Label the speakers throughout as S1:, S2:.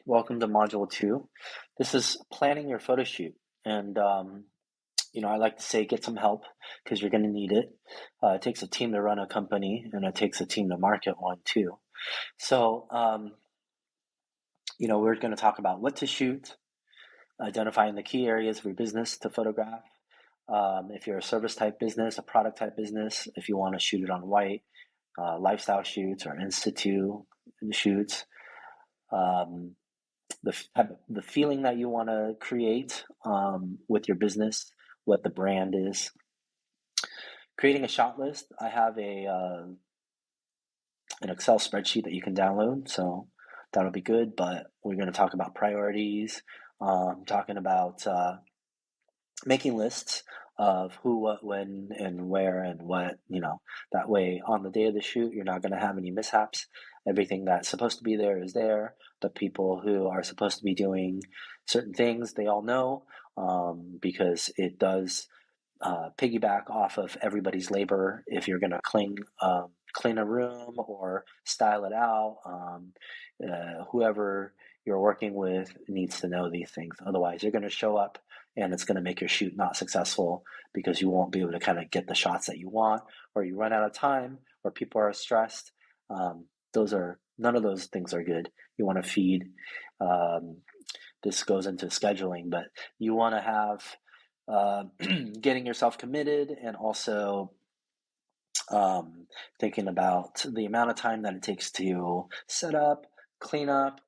S1: Welcome to Module 2. This is planning your photo shoot. And, I like to say get some help because you're going to need it. It takes a team to run a company and it takes a team to market one too. So, we're going to talk about what to shoot, identifying the key areas of your business to photograph. If you're a service type business, a product type business, if you want to shoot it on white, lifestyle shoots or institute shoots. The feeling that you want to create with your business, what the brand is. Creating a shot list. I have an Excel spreadsheet that you can download, so that'll be good. But we're going to talk about priorities, talking about making lists of who, what, when, and where, and what. That way, on the day of the shoot, you're not going to have any mishaps. Everything that's supposed to be there is there. The people who are supposed to be doing certain things, they all know, because it does piggyback off of everybody's labor. If you're going to clean a room or style it out, whoever you're working with needs to know these things. Otherwise, you're going to show up and it's going to make your shoot not successful because you won't be able to kind of get the shots that you want, or you run out of time, or people are stressed. None of those things are good. You want to feed. This goes into scheduling, but you want to have getting yourself committed and also thinking about the amount of time that it takes to set up, clean up,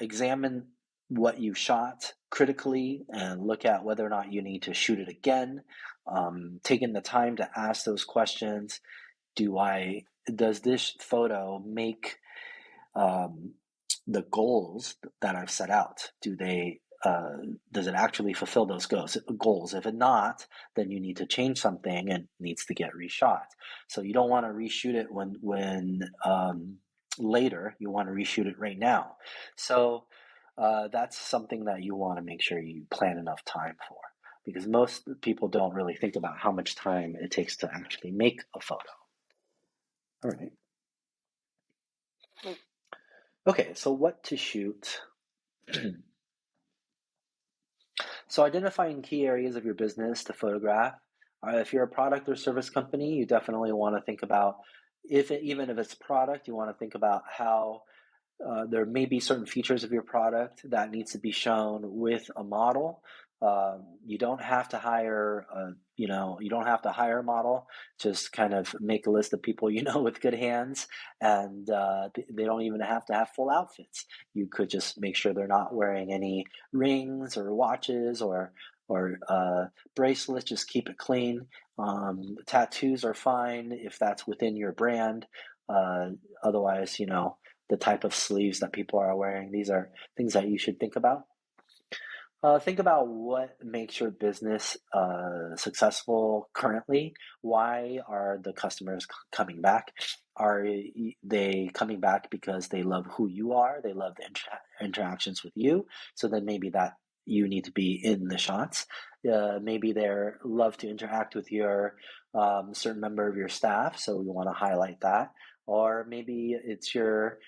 S1: examine what you shot critically and look at whether or not you need to shoot it again. Taking the time to ask those questions. Does this photo make the goals that I've set out? Does it actually fulfill those goals? If it not, then you need to change something and it needs to get reshot. So you don't want to reshoot it when later. You want to reshoot it right now. So that's something that you want to make sure you plan enough time for, because most people don't really think about how much time it takes to actually make a photo. All right. Okay, so what to shoot? So identifying key areas of your business to photograph. If you're a product or service company, you definitely want to think about, even if it's product, you want to think about how there may be certain features of your product that needs to be shown with a model. You don't have to hire a model. Just kind of make a list of people with good hands, and they don't even have to have full outfits. You could just make sure they're not wearing any rings or watches or bracelets. Just keep it clean. Tattoos are fine if that's within your brand. Otherwise, the type of sleeves that people are wearing. These are things that you should think about. Think about what makes your business successful currently. Why are the customers coming back? Are they coming back because they love who you are? They love the interactions with you. So then maybe that you need to be in the shots. Maybe they love to interact with your certain member of your staff. So you want to highlight that. Or maybe it's your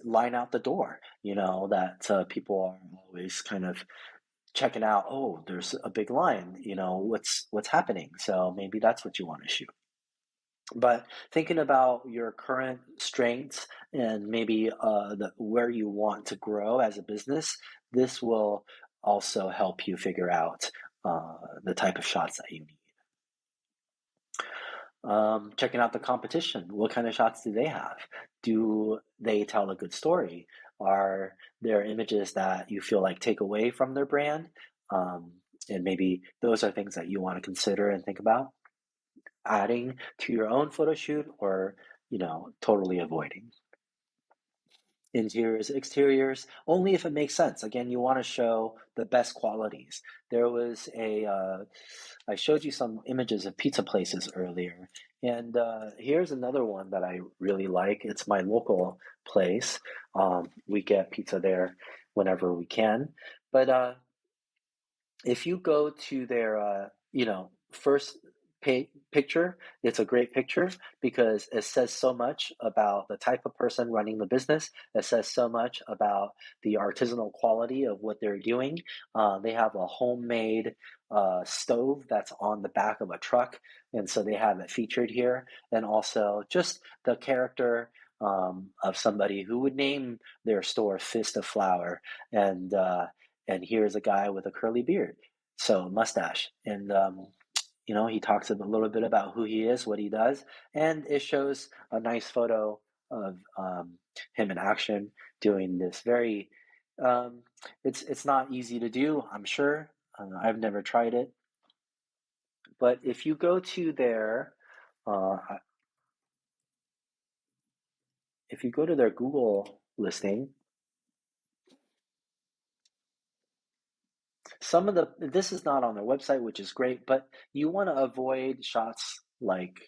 S1: line out the door, that people are always kind of checking out. Oh, there's a big line, what's happening? So maybe that's what you want to shoot. But thinking about your current strengths and maybe where you want to grow as a business, this will also help you figure out the type of shots that you need. Checking out the competition. What kind of shots do they have? Do they tell a good story? Are there images that you feel like take away from their brand? And maybe those are things that you want to consider and think about adding to your own photo shoot, or totally avoiding. Interiors, exteriors, only if it makes sense. Again, you want to show the best qualities. There was I showed you some images of pizza places earlier, and here's another one that I really like. It's my local place. We get pizza there whenever we can. But if you go to their, first picture. It's a great picture because it says so much about the type of person running the business. It says so much about the artisanal quality of what they're doing. They have a homemade stove that's on the back of a truck, and so they have it featured here. And also just the character of somebody who would name their store Fist of Flour, and here's a guy with a curly beard, so mustache, and he talks a little bit about who he is, what he does, and it shows a nice photo of him in action doing this very. Um, it's not easy to do, I'm sure. I've never tried it, but if you go to uh, if you go to their Google listing, this is not on their website, which is great, but you want to avoid shots like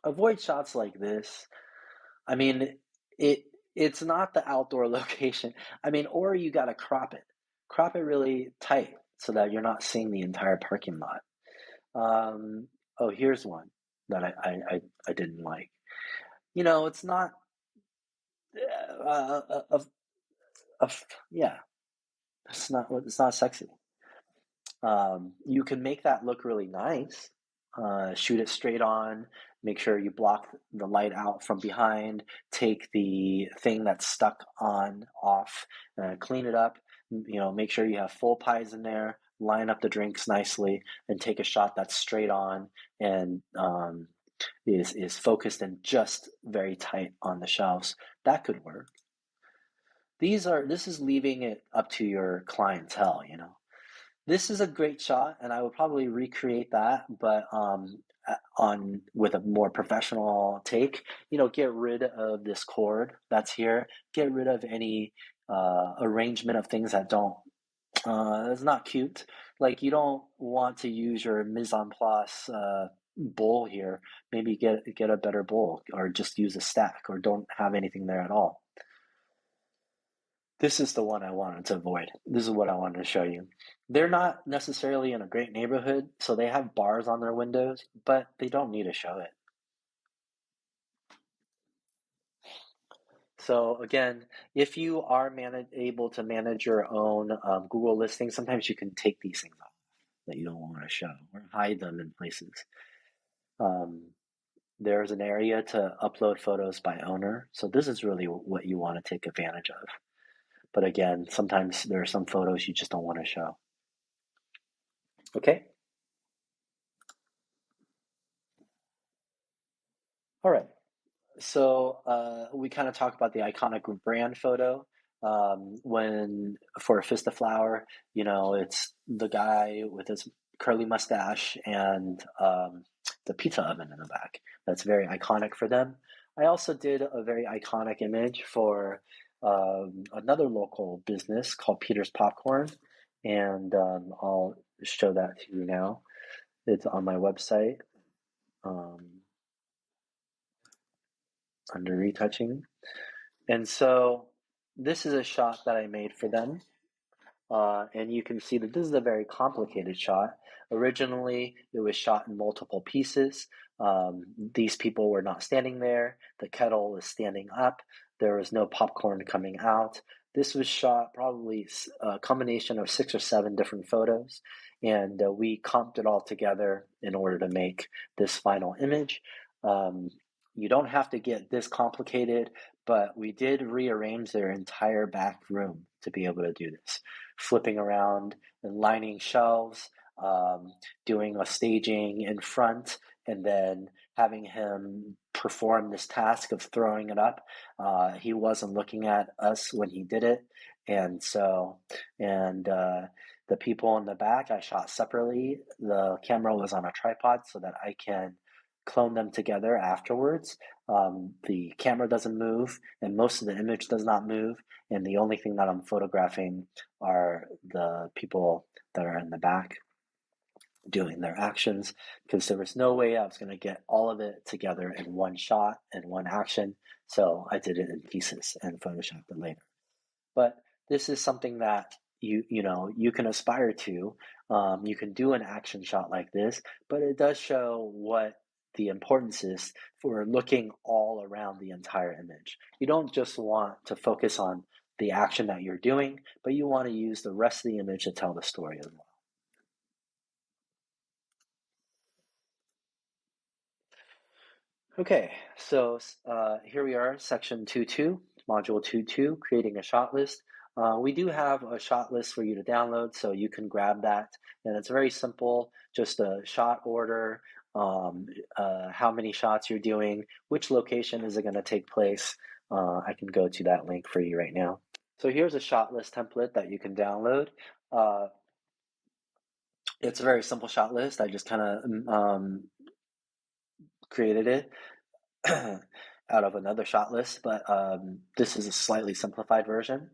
S1: this. I mean, it it's not the outdoor location. I mean, or you got to crop it really tight so that you're not seeing the entire parking lot. Oh, here's one that I didn't like. It's not of yeah, it's not sexy. You can make that look really nice. Shoot it straight on. Make sure you block the light out from behind. Take the thing that's stuck on off. Clean it up. Make sure you have full pies in there. Line up the drinks nicely, and take a shot that's straight on and is focused and just very tight on the shelves. That could work. This is leaving it up to your clientele. This is a great shot, and I would probably recreate that, but on with a more professional take. Get rid of this cord that's here. Get rid of any arrangement of things that don't. It's not cute. Like, you don't want to use your mise en place bowl here. Maybe get a better bowl, or just use a stack, or don't have anything there at all. This is the one I wanted to avoid. This is what I wanted to show you. They're not necessarily in a great neighborhood, so they have bars on their windows, but they don't need to show it. So again, if you are able to manage your own Google listings, sometimes you can take these things off that you don't want to show, or hide them in places. Um, there's an area to upload photos by owner, so this is really what you want to take advantage of. But again, sometimes there are some photos you just don't want to show. Okay? All right. So we kind of talked about the iconic brand photo. When for a fist of flour, it's the guy with his curly mustache and the pizza oven in the back. That's very iconic for them. I also did a very iconic image for another local business called Peter's Popcorn, and I'll show that to you now. It's on my website. Um, Under retouching. And so this is a shot that I made for them. And you can see that this is a very complicated shot. Originally, it was shot in multiple pieces. These people were not standing there. The kettle is standing up. There was no popcorn coming out. This was shot probably a combination of 6 or 7 different photos, and we comped it all together in order to make this final image. Um, you don't have to get this complicated, but we did rearrange their entire back room to be able to do this, flipping around and lining shelves, doing a staging in front, and then having him perform this task of throwing it up. He wasn't looking at us when he did it, and the people in the back I shot separately. The camera was on a tripod so that I can clone them together afterwards. The camera doesn't move, and most of the image does not move, and the only thing that I'm photographing are the people that are in the back doing their actions, because there was no way I was going to get all of it together in one shot and one action. So I did it in pieces and photoshopped it later. But this is something that you can aspire to. You can do an action shot like this, but it does show what the importance is for looking all around the entire image. You don't just want to focus on the action that you're doing, but you want to use the rest of the image to tell the story as well. Okay, so here we are, section 2.2, module 2.2, creating a shot list. We do have a shot list for you to download, so you can grab that. And it's very simple, just a shot order, how many shots you're doing, which location is it going to take place. I can go to that link for you right now. So here's a shot list template that you can download. It's a very simple shot list. I just kind of created it out of another shot list, but this is a slightly simplified version.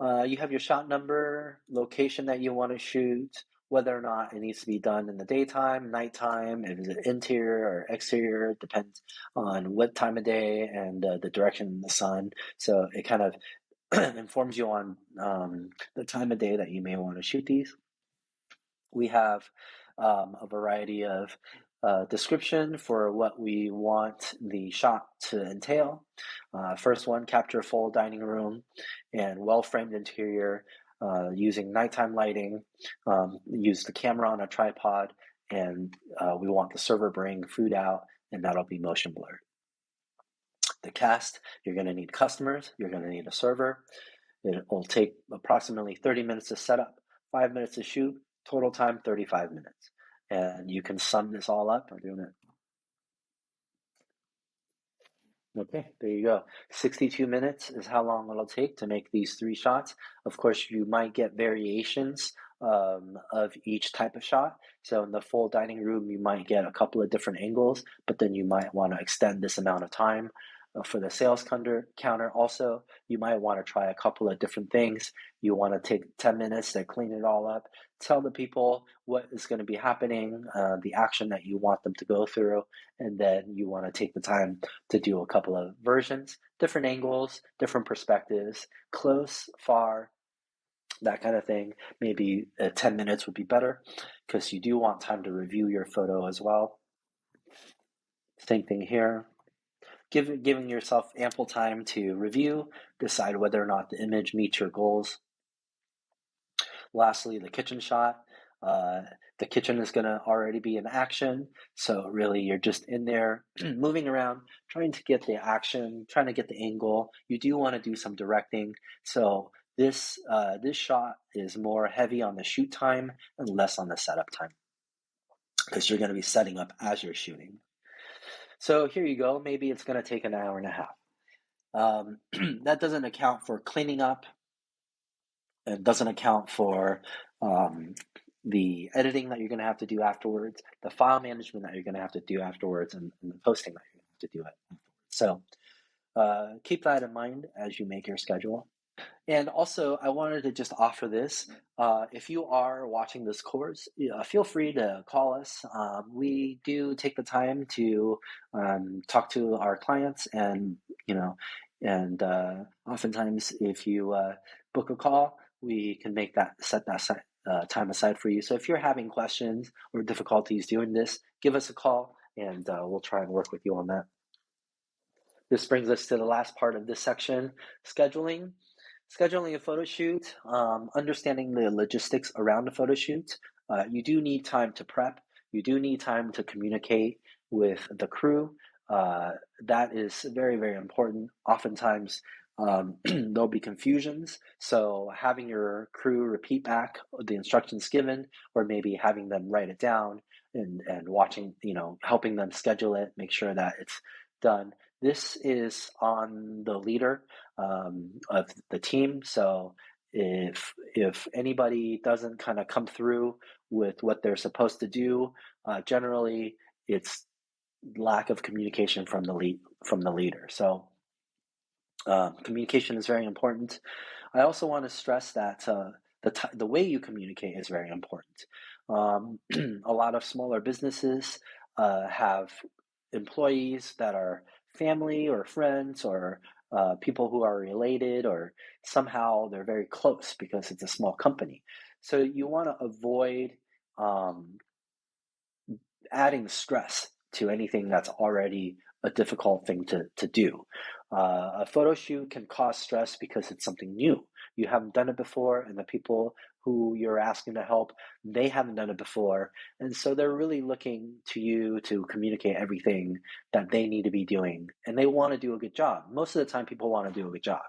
S1: You have your shot number, location that you want to shoot, whether or not it needs to be done in the daytime, nighttime, if it's interior or exterior, depends on what time of day and the direction of the sun. So it kind of informs you on the time of day that you may want to shoot these. We have a variety of description for what we want the shot to entail. First one, capture a full dining room and well-framed interior using nighttime lighting. Use the camera on a tripod, and we want the server bring food out, and that'll be motion blur. The cast, you're going to need customers, you're going to need a server. It will take approximately 30 minutes to set up, 5 minutes to shoot, total time 35 minutes. And you can sum this all up. I'm doing it. Okay, there you go. 62 minutes is how long it'll take to make these 3 shots. Of course, you might get variations of each type of shot. So in the full dining room, you might get a couple of different angles, but then you might want to extend this amount of time. For the sales counter, also, you might want to try a couple of different things. You want to take 10 minutes to clean it all up, tell the people what is going to be happening, the action that you want them to go through, and then you want to take the time to do a couple of versions, different angles, different perspectives, close, far, that kind of thing. Maybe 10 minutes would be better because you do want time to review your photo as well. Same thing here. Giving yourself ample time to review, decide whether or not the image meets your goals. Lastly, the kitchen shot. The kitchen is going to already be in action, so really you're just in there moving around, trying to get the action, trying to get the angle. You do want to do some directing, so this shot is more heavy on the shoot time and less on the setup time because you're going to be setting up as you're shooting. So here you go. Maybe it's going to take an hour and a half. That doesn't account for cleaning up. It doesn't account for the editing that you're going to have to do afterwards, the file management that you're going to have to do afterwards, and the posting that you're going to have to do afterwards. So keep that in mind as you make your schedule. And also, I wanted to just offer this. If you are watching this course, feel free to call us. We do take the time to talk to our clients, and oftentimes, if you book a call, we can set that time aside for you. So if you're having questions or difficulties doing this, give us a call, and we'll try and work with you on that. This brings us to the last part of this section, scheduling. Scheduling a photo shoot, understanding the logistics around a photo shoot. You do need time to prep. You do need time to communicate with the crew. That is very, very important. Oftentimes, there'll be confusions. So having your crew repeat back the instructions given, or maybe having them write it down and watching, helping them schedule it, make sure that it's done. This is on the leader of the team. So if anybody doesn't kind of come through with what they're supposed to do, generally it's lack of communication from the leader. So communication is very important. I also want to stress that the way you communicate is very important. A lot of smaller businesses have employees that are family or friends or people who are related or somehow they're very close because it's a small company. So you want to avoid um, adding stress to anything that's already a difficult thing to do. A photo shoot can cause stress because it's something new. You haven't done it before, and the people who you're asking to help, they haven't done it before. And so they're really looking to you to communicate everything that they need to be doing. And they want to do a good job. Most of the time, people want to do a good job.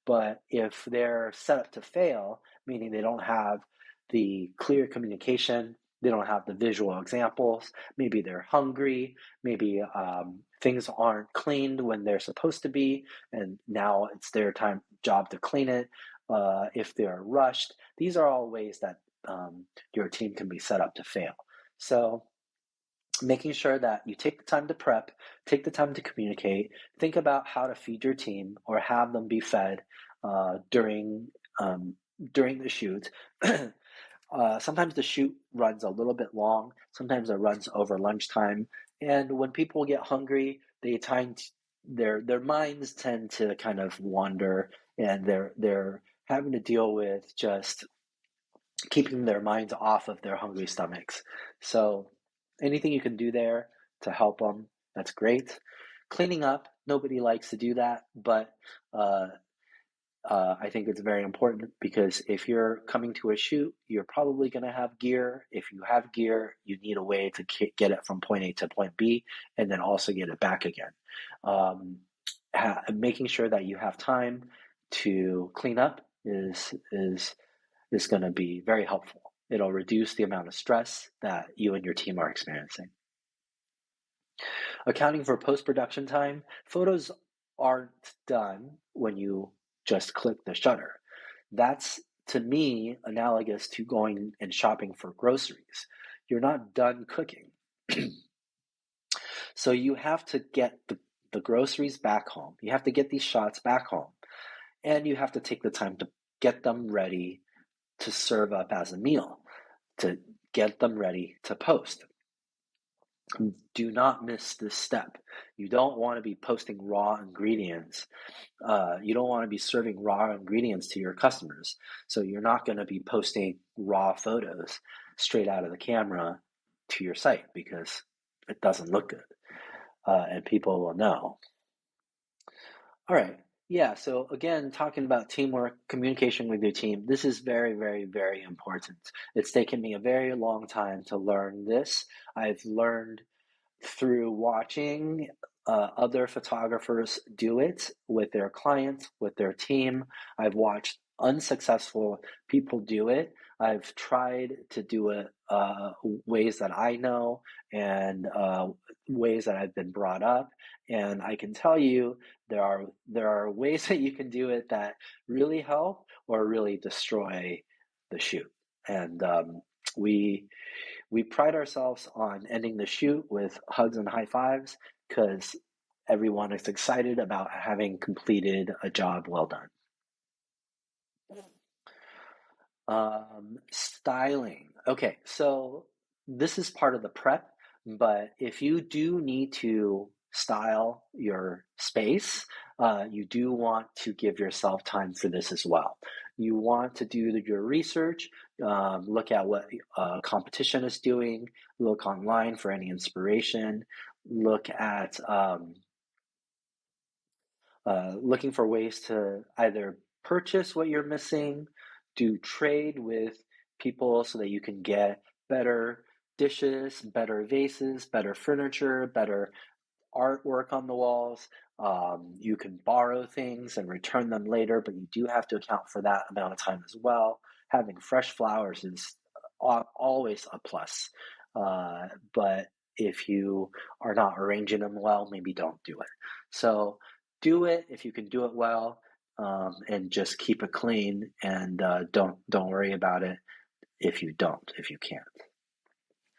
S1: But if they're set up to fail, meaning they don't have the clear communication, they don't have the visual examples, maybe they're hungry, maybe things aren't cleaned when they're supposed to be, and now it's their job to clean it. If they're rushed, these are all ways that your team can be set up to fail. So making sure that you take the time to prep, take the time to communicate, think about how to feed your team or have them be fed during the shoot. Sometimes the shoot runs a little bit long. Sometimes it runs over lunchtime. And when people get hungry, their minds tend to kind of wander, and they're having to deal with just keeping their minds off of their hungry stomachs. So anything you can do there to help them, that's great. Cleaning up, nobody likes to do that, but I think it's very important because if you're coming to a shoot, you're probably going to have gear. If you have gear, you need a way to get it from point A to point B and then also get it back again. Making sure that you have time to clean up is going to be very helpful. It'll reduce the amount of stress that you and your team are experiencing. Accounting for post-production time, photos aren't done when you just click the shutter. That's, to me, analogous to going and shopping for groceries. You're not done cooking. So you have to get the groceries back home. You have to get these shots back home. And you have to take the time to get them ready to serve up as a meal, to get them ready to post. Do not miss this step. You don't want to be posting raw ingredients. You don't want to be serving raw ingredients to your customers. So you're not going to be posting raw photos straight out of the camera to your site because it doesn't look good, and people will know. All right. Yeah. So again, talking about teamwork, communication with your team, this is very, very, very important. It's taken me a very long time to learn this. I've learned through watching other photographers do it with their clients, with their team. I've watched unsuccessful people do it. I've tried to do it ways that I know and ways that I've been brought up. And I can tell you there are ways that you can do it that really help or really destroy the shoot. And we we pride ourselves on ending the shoot with hugs and high fives because everyone is excited about having completed a job well done. Styling. Okay, so this is part of the prep, but if you do need to style your space, you do want to give yourself time for this as well. You want to do your research, look at what competition is doing, look online for any inspiration, look at looking for ways to either purchase what you're missing, do trade with people so that you can get better dishes, better vases, better furniture, better artwork on the walls. You can borrow things and return them later, but you do have to account for that amount of time as well. Having fresh flowers is always a plus. But if you are not arranging them well, maybe don't do it. So do it if you can do it well, and just keep it clean, and don't worry about it if you can't.